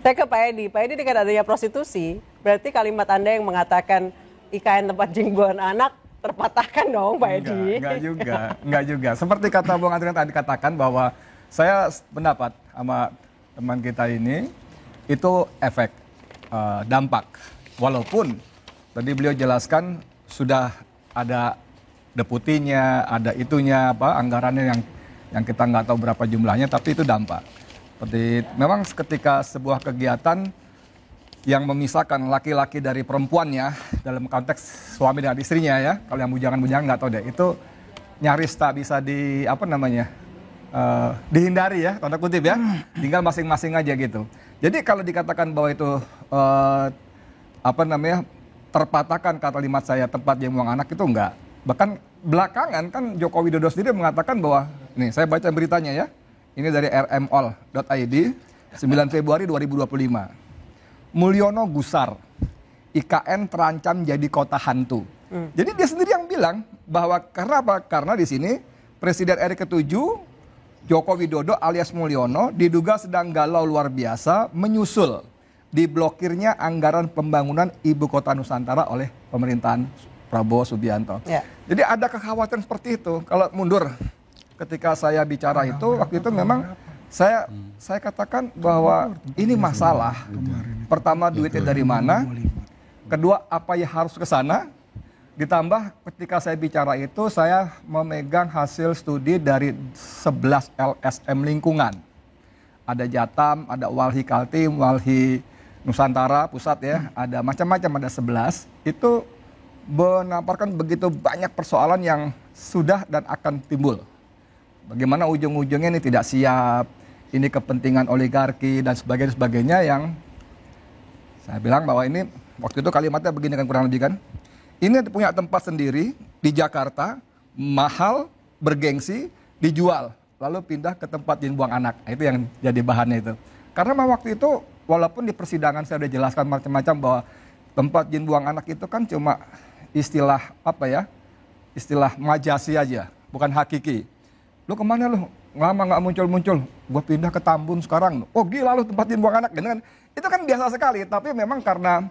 Saya ke Pak Edi. Pak Edi, dengan adanya prostitusi, berarti kalimat Anda yang mengatakan IKN tempat jinggoan anak terpatahkan dong, Pak Edi. Enggak juga. Seperti kata Bung Adrian tadi katakan bahwa saya pendapat sama teman kita ini itu efek dampak. Walaupun tadi beliau jelaskan sudah ada deputinya, ada itunya anggarannya yang kita nggak tahu berapa jumlahnya, tapi itu dampak. Seperti memang ketika sebuah kegiatan yang memisahkan laki-laki dari perempuannya dalam konteks suami dan istrinya ya, kalau yang bujangan-bujangan nggak tahu deh, itu nyaris tak bisa dihindari ya, tanda kutip ya, tinggal masing-masing aja gitu. Jadi kalau dikatakan bahwa itu terpatahkan kalimat saya tempat dia buang anak, itu enggak. Bahkan belakangan kan Joko Widodo sendiri mengatakan bahwa, nih saya baca beritanya ya, ini dari rmol.id 9 Februari 2025. Mulyono gusar, IKN terancam jadi kota hantu. Jadi dia sendiri yang bilang bahwa karena apa? Karena di sini Presiden RI ke-7 Joko Widodo alias Mulyono diduga sedang galau luar biasa menyusul diblokirnya anggaran pembangunan ibu kota Nusantara oleh pemerintahan Prabowo Subianto. Ya. Jadi ada kekhawatiran seperti itu. Kalau mundur ketika saya bicara itu waktu itu memang saya katakan bahwa ini masalah. Pertama, duitnya dari mana? Kedua, apa yang harus ke sana? Ditambah ketika saya bicara itu, saya memegang hasil studi dari 11 LSM lingkungan. Ada Jatam, ada Walhi Kaltim, Walhi Nusantara Pusat ya, ada macam-macam, ada 11. Itu menampakkan begitu banyak persoalan yang sudah dan akan timbul. Bagaimana ujung-ujungnya ini tidak siap, ini kepentingan oligarki dan sebagainya yang saya bilang bahwa ini waktu itu kalimatnya begini kan kurang lebih kan. Ini punya tempat sendiri di Jakarta, mahal, bergengsi, dijual, lalu pindah ke tempat jin buang anak. Itu yang jadi bahannya itu. Karena waktu itu walaupun di persidangan saya sudah jelaskan macam-macam bahwa tempat jin buang anak itu kan cuma istilah istilah majasi aja, bukan hakiki. Lu kemana lu? Lama nggak muncul-muncul, gue pindah ke Tambun sekarang. Oh gila lu tempatin buang anak, gitu kan? Itu kan biasa sekali. Tapi memang karena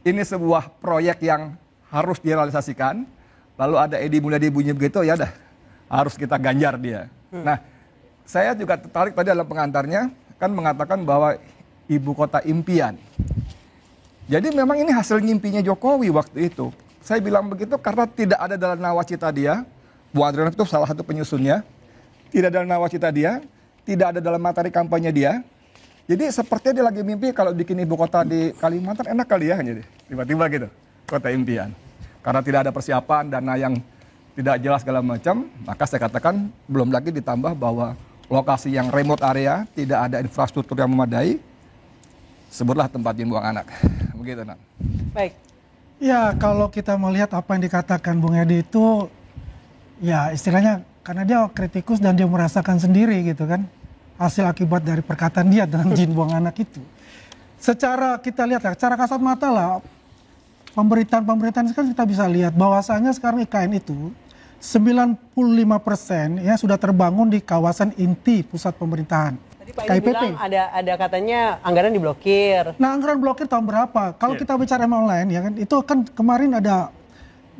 ini sebuah proyek yang harus direalisasikan, lalu ada Edi Mulyadi bunyi begitu, ya dah harus kita ganjar dia. Nah, saya juga tertarik tadi dalam pengantarnya kan mengatakan bahwa ibu kota impian. Jadi memang ini hasil ngimpinya Jokowi waktu itu. Saya bilang begitu karena tidak ada dalam nawacita dia. Bu Adrian itu salah satu penyusunnya. Tidak ada dalam nawacita dia, tidak ada dalam materi kampanye dia. Jadi sepertinya dia lagi mimpi kalau bikin ibu kota di Kalimantan enak kali ya. Jadi tiba-tiba gitu, kota impian. Karena tidak ada persiapan, dana yang tidak jelas segala macam, maka saya katakan belum lagi ditambah bahwa lokasi yang remote area, tidak ada infrastruktur yang memadai, sebutlah tempat jin buang anak. Begitu, Nak. Baik. Ya, kalau kita melihat apa yang dikatakan Bung Edi itu, ya istilahnya karena dia kritikus dan dia merasakan sendiri gitu kan hasil akibat dari perkataan dia tentang jin buang anak itu. Secara kita lihat ya, secara kasat mata lah pemberitaan sekarang kita bisa lihat bahwasanya sekarang IKN itu 95% ya sudah terbangun di kawasan inti pusat pemerintahan. Tadi Pak Edi bilang ada katanya anggaran diblokir. Nah, anggaran blokir tahun berapa? Kalau kita bicara online ya kan itu kan kemarin ada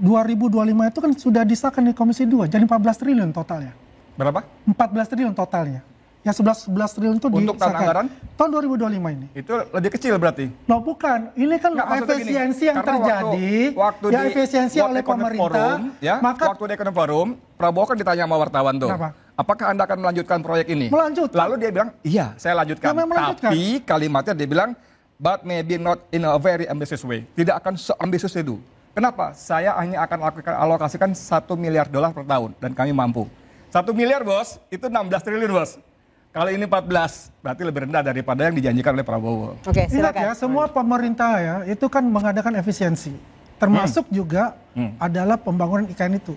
2025 itu kan sudah disahkan di Komisi 2, jadi 14 triliun totalnya. Berapa? 14 triliun totalnya. Yang 11 triliun itu untuk tahun anggaran? Tahun 2025 ini. Itu lebih kecil berarti? Loh bukan, ini kan efisiensi yang terjadi, waktu ya efisiensi oleh pemerintah. Forum, ya, maka waktu di Ekonomi Forum, Prabowo kan ditanya sama wartawan tuh. Kenapa? Apakah Anda akan melanjutkan proyek ini? Melanjutkan. Lalu dia bilang, iya saya lanjutkan. Tapi kalimatnya dia bilang, but maybe not in a very ambitious way. Tidak akan seambisius itu. Kenapa? Saya hanya akan alokasikan $1 miliar per tahun dan kami mampu. 1 miliar bos, itu 16 triliun bos. Kalau ini 14, berarti lebih rendah daripada yang dijanjikan oleh Prabowo. Oke, silakan. Ingat ya, semua pemerintah ya itu kan mengadakan efisiensi. Termasuk juga adalah pembangunan IKN itu.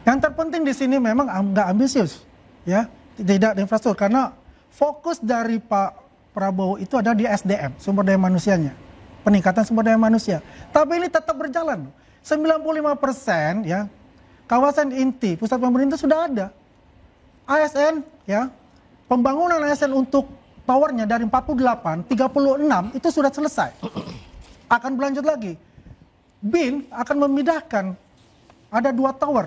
Yang terpenting di sini memang nggak ambisius, ya, tidak ada infrastruktur karena fokus dari Pak Prabowo itu ada di SDM, sumber daya manusianya. Peningkatan sumber daya manusia. Tapi ini tetap berjalan. 95% ya kawasan inti pusat pemerintah sudah ada. ASN ya, pembangunan ASN untuk towernya dari 48, 36 itu sudah selesai. Akan berlanjut lagi. BIN akan memindahkan, ada 2 tower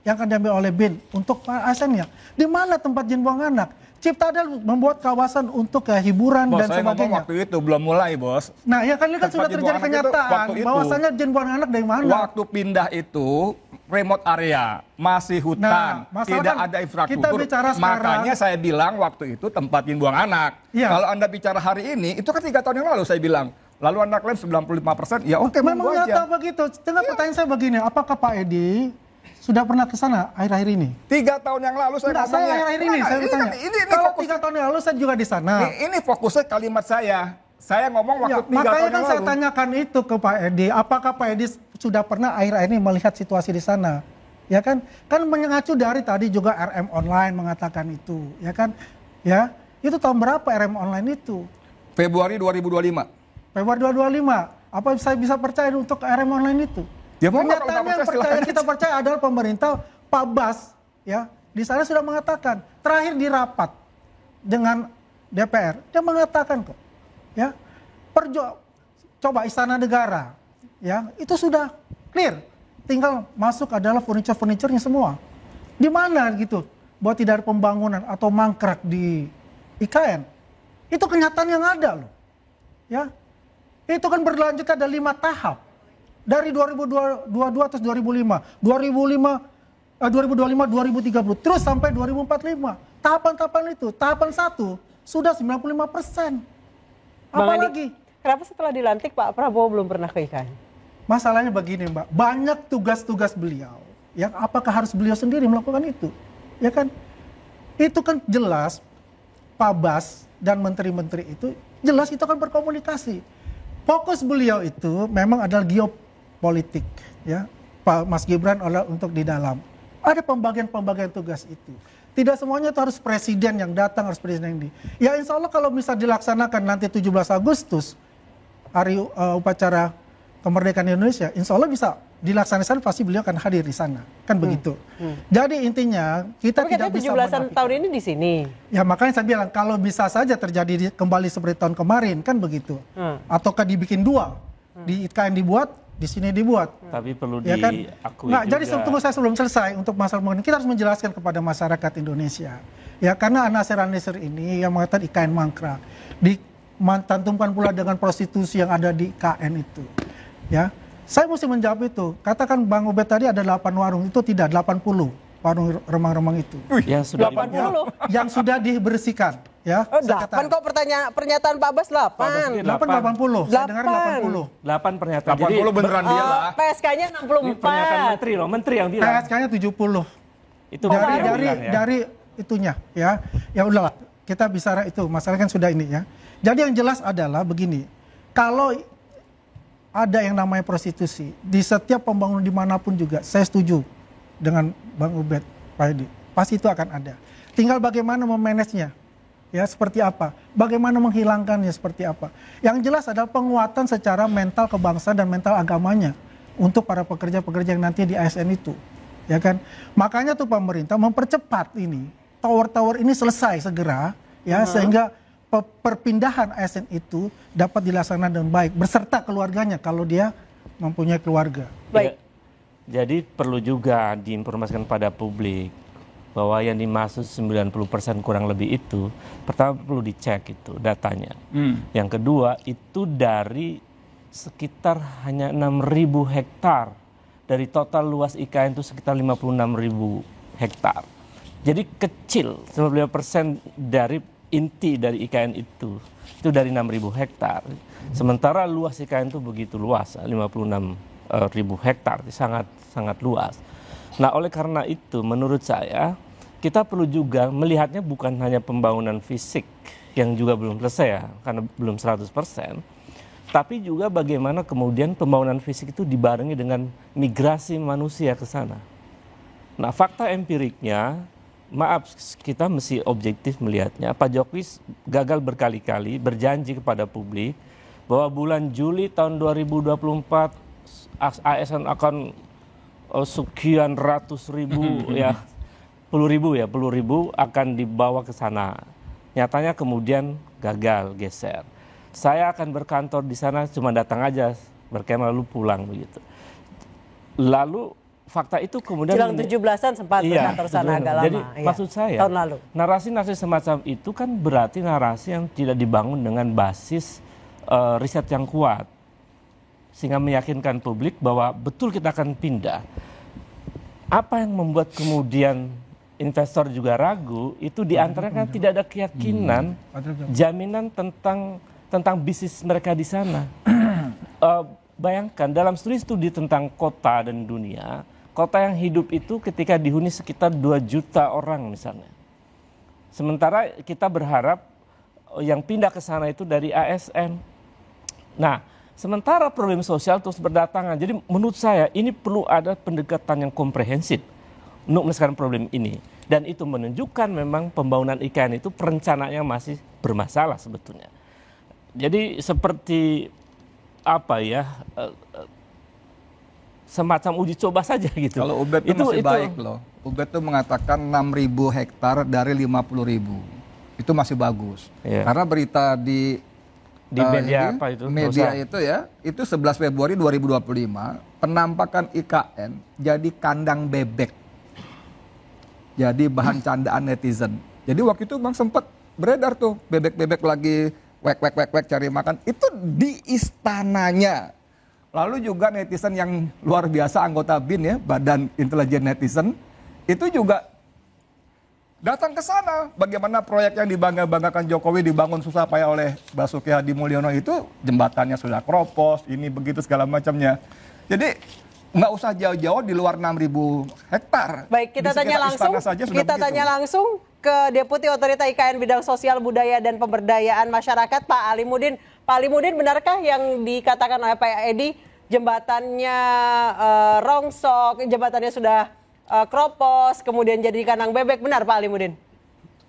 yang akan diambil oleh BIN untuk ASN-nya. Di mana tempat jin buang anak? Ciptadel membuat kawasan untuk hiburan Bos, dan saya ngomong sebagainya. waktu itu belum mulai, Bos. Nah, ya kan ini kan Tempat sudah jin terjadi buang anak itu kenyataan waktu itu. bahwasannya jin buang anak dari mana? Waktu pindah itu remote area, masih hutan, Nah, masalah tidak kan ada infrastruktur. kita bicara sekarang- Makanya saya bilang waktu itu tempat jin buang anak. Iya. Kalau Anda bicara hari ini, itu kan 3 tahun yang lalu saya bilang. Lalu Anda klaim 95%, ya oke, Memang monggo nyata aja. begitu. Dengan pertanyaan saya begini, apakah Pak Edi sudah pernah ke sana akhir-akhir ini? 3 tahun yang lalu saya Enggak, saya ngomongnya. akhir-akhir ini Nah, saya bertanya. Ini Kalau fokus, 3 tahun yang lalu saya juga di sana. ini fokusnya kalimat saya. Saya ngomong waktu Ya, 3 makanya tahun kan yang saya lalu. tanyakan itu ke Pak Edi, apakah Pak Edi sudah pernah akhir-akhir ini melihat situasi di sana? Ya kan? Kan mengacu dari tadi juga RM online mengatakan itu, ya kan? Ya, itu tahun berapa RM online itu? Februari 2025. Februari 2025. Apa saya bisa percaya untuk RM online itu? Ya, mau nggak, kalau Kenyataan nggak yang percaya, silahkan kita percaya adalah pemerintah, Pak Bas, ya, di sana sudah mengatakan, terakhir di rapat dengan DPR, dia mengatakan kok, ya, coba Istana Negara, ya, itu sudah clear, tinggal masuk adalah furniture-furniturnya semua. Di mana gitu, bahwa tidak ada pembangunan atau mangkrak di IKN, itu kenyataan yang ada loh, ya. Itu kan berlanjut ada 5 tahap. Dari 2022 terus 2025, 2025, 2030, terus sampai 2045. Tahapan-tahapan itu, tahapan 1 sudah 95%. Bang Andi, Apalagi? kenapa setelah dilantik Pak Prabowo belum pernah ke IKN? Masalahnya begini Mbak, banyak tugas-tugas beliau. Yang apakah harus beliau sendiri melakukan itu? Ya kan? Itu kan jelas Pak Bas dan menteri-menteri itu jelas itu kan berkomunikasi. Fokus beliau itu memang adalah geopolitik, ya. Pak Mas Gibran adalah untuk di dalam. Ada pembagian-pembagian tugas itu. Tidak semuanya itu harus presiden yang datang, harus presiden yang di. Ya insya Allah kalau bisa dilaksanakan nanti 17 Agustus, hari upacara kemerdekaan Indonesia, insya Allah bisa dilaksanakan, pasti beliau akan hadir di sana. Kan begitu. Jadi intinya kita Tapi tidak katanya bisa 17-an menafikan. tahun ini di sini. Ya makanya saya bilang kalau bisa saja terjadi kembali seperti tahun kemarin kan begitu. Ataukah dibikin 2, di IKN dibuat, di sini dibuat. Tapi perlu Ya kan? diakui Nah, juga. jadi tunggu saya sebelum selesai untuk masalah mengenai kita harus menjelaskan kepada masyarakat Indonesia. Ya karena anasir-anasir ini yang mengatakan IKN mangkrak, ditantumkan pula dengan prostitusi yang ada di IKN itu. Ya. Saya mesti menjawab itu. Katakan Bang Ubed tadi ada 8 warung, itu tidak 80 warung remang-remang itu. Yang sudah 80. Yang sudah dibersihkan, ya. Oh, 8 kok pernyataan Pak Bas 8. 8 80. Saya dengar 80. 8 pernyataan. 80 beneran dia Oh, lah. PSK-nya Ini pernyataan 64. menteri loh, menteri yang bilang. PSK-nya 70. Itu menteri yang bilang ya. Dari itunya, ya. Ya udahlah, kita bicara itu. Masalah kan sudah ini ya. Jadi yang jelas adalah begini. Kalau ada yang namanya prostitusi di setiap pembangunan dimanapun juga, saya setuju dengan Bang Ubed, Pak Edi. Pasti itu akan ada. Tinggal bagaimana memanagenya, ya seperti apa, bagaimana menghilangkannya seperti apa. Yang jelas adalah penguatan secara mental kebangsaan dan mental agamanya untuk para pekerja-pekerja yang nanti di ASN itu, ya kan. Makanya tuh pemerintah mempercepat ini, tower-tower ini selesai segera, ya sehingga perpindahan ASN itu dapat dilaksanakan dengan baik beserta keluarganya kalau dia mempunyai keluarga. Baik. Ya, jadi perlu juga diinformasikan pada publik bahwa yang dimaksud 90% kurang lebih itu, pertama perlu dicek itu datanya. Yang kedua itu dari sekitar hanya 6.000 hektar dari total luas IKN itu sekitar 56.000 hektar. Jadi kecil, 95% dari inti dari IKN itu dari 6.000 hektar. Sementara luas IKN itu begitu luas, 56.000 hektar, sangat luas. Nah oleh karena itu menurut saya kita perlu juga melihatnya bukan hanya pembangunan fisik yang juga belum selesai ya, karena belum 100%. Tapi juga bagaimana kemudian pembangunan fisik itu dibarengi dengan migrasi manusia ke sana. Nah fakta empiriknya, maaf kita mesti objektif melihatnya, Pak Jokowi gagal berkali-kali berjanji kepada publik bahwa bulan Juli tahun 2024 ASN akan sekian ratus ribu ya, puluh ribu akan dibawa ke sana. Nyatanya kemudian gagal, geser. Saya akan berkantor di sana, cuma datang aja, berkemah lalu pulang begitu. Lalu fakta itu kemudian Jelang 17-an sempat berkantor sana agak lama. Jadi maksud saya, tahun lalu. narasi-narasi semacam itu kan berarti narasi yang tidak dibangun dengan basis riset yang kuat. Sehingga meyakinkan publik bahwa betul kita akan pindah. Apa yang membuat kemudian investor juga ragu, itu diantaranya kan tidak ada keyakinan, jaminan tentang bisnis mereka di sana. Bayangkan dalam studi tentang kota dan dunia, kota yang hidup itu ketika dihuni sekitar 2 juta orang misalnya. Sementara kita berharap yang pindah ke sana itu dari ASN. Nah, sementara problem sosial terus berdatangan. Jadi menurut saya ini perlu ada pendekatan yang komprehensif untuk menyelesaikan problem ini. Dan itu menunjukkan memang pembangunan IKN itu perencanaannya masih bermasalah sebetulnya. Jadi seperti apa ya, semacam uji coba saja gitu. Kalau Ubed itu masih baik loh. Ubed itu mengatakan 6.000 hektar dari 50.000. Itu masih bagus. Iya. Karena berita di media apa itu? Media itu ya, itu 11 Februari 2025, penampakan IKN jadi kandang bebek. Jadi bahan candaan netizen. Jadi waktu itu Bang sempat beredar tuh bebek-bebek lagi wek cari makan. Itu di istananya. Lalu juga netizen yang luar biasa, anggota BIN ya, Badan Intelijen Netizen, itu juga datang ke sana. Bagaimana proyek yang dibangga-banggakan Jokowi dibangun susah payah oleh Basuki Hadi Mulyono itu, jembatannya sudah kropos, ini begitu segala macamnya. Jadi nggak usah jauh-jauh di luar 6.000 hektar. Baik, kita tanya langsung ke Deputi Otorita IKN Bidang Sosial, Budaya, dan Pemberdayaan Masyarakat, Pak Alimudin. Pak Alimudin, benarkah yang dikatakan oleh Pak Edi, jembatannya rongsok, jembatannya sudah kropos, kemudian jadi kandang bebek, benar Pak Alimudin?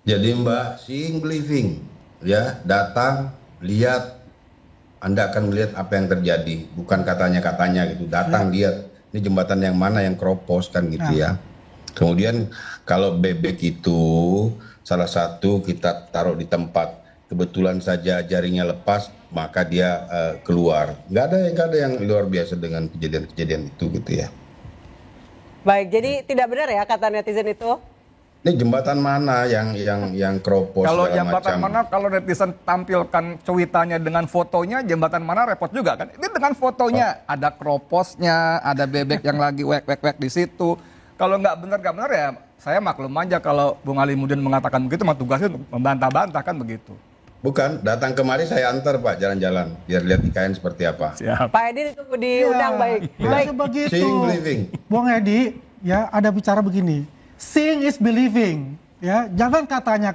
Jadi Mbak, seeing believing, ya, datang, lihat, Anda akan melihat apa yang terjadi, bukan katanya-katanya gitu, datang lihat, ini jembatan yang mana yang kropos kan gitu ya. Kemudian kalau bebek itu salah satu kita taruh di tempat, kebetulan saja jaringnya lepas, maka dia keluar. Nggak ada yang luar biasa dengan kejadian-kejadian itu gitu ya. Baik, jadi tidak benar ya kata netizen itu? Ini jembatan mana yang kropos Kalau segala jembatan macam. mana, kalau netizen tampilkan cuitannya dengan fotonya, jembatan mana repot juga kan? Ini dengan fotonya, ada kroposnya, ada bebek yang lagi wek di situ. Kalau nggak benar ya, saya maklum aja kalau Bung Alimudin mengatakan begitu, mah tugasnya untuk membantah-bantah kan begitu. Bukan, datang kemari saya antar Pak jalan-jalan, biar lihat IKN seperti apa. Siap. Pak Edi ditunggu diundang, baik. Baik. Begitu. Seeing believing. Bung Edi, ya ada bicara begini. Seeing is believing, ya. Jangan katanya,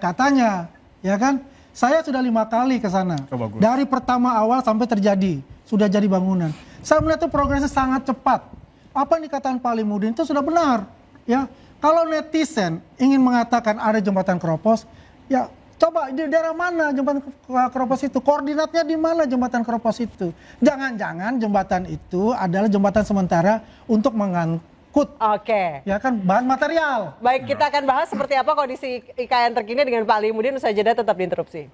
ya kan? Saya sudah 5 kali ke sana. Oh, bagus. Dari pertama awal sampai terjadi, sudah jadi bangunan. Saya melihat itu progresnya sangat cepat. Apa yang dikatakan Pak Alimudin itu sudah benar, ya. Kalau netizen ingin mengatakan ada jembatan kropos, ya coba di daerah mana jembatan kropos itu? Koordinatnya di mana jembatan kropos itu? Jangan-jangan jembatan itu adalah jembatan sementara untuk mengangkut, Oke. ya kan, bahan material. Baik, kita akan bahas seperti apa kondisi IKN terkini dengan Pak Alimudin. Usai jeda tetap diinterupsi.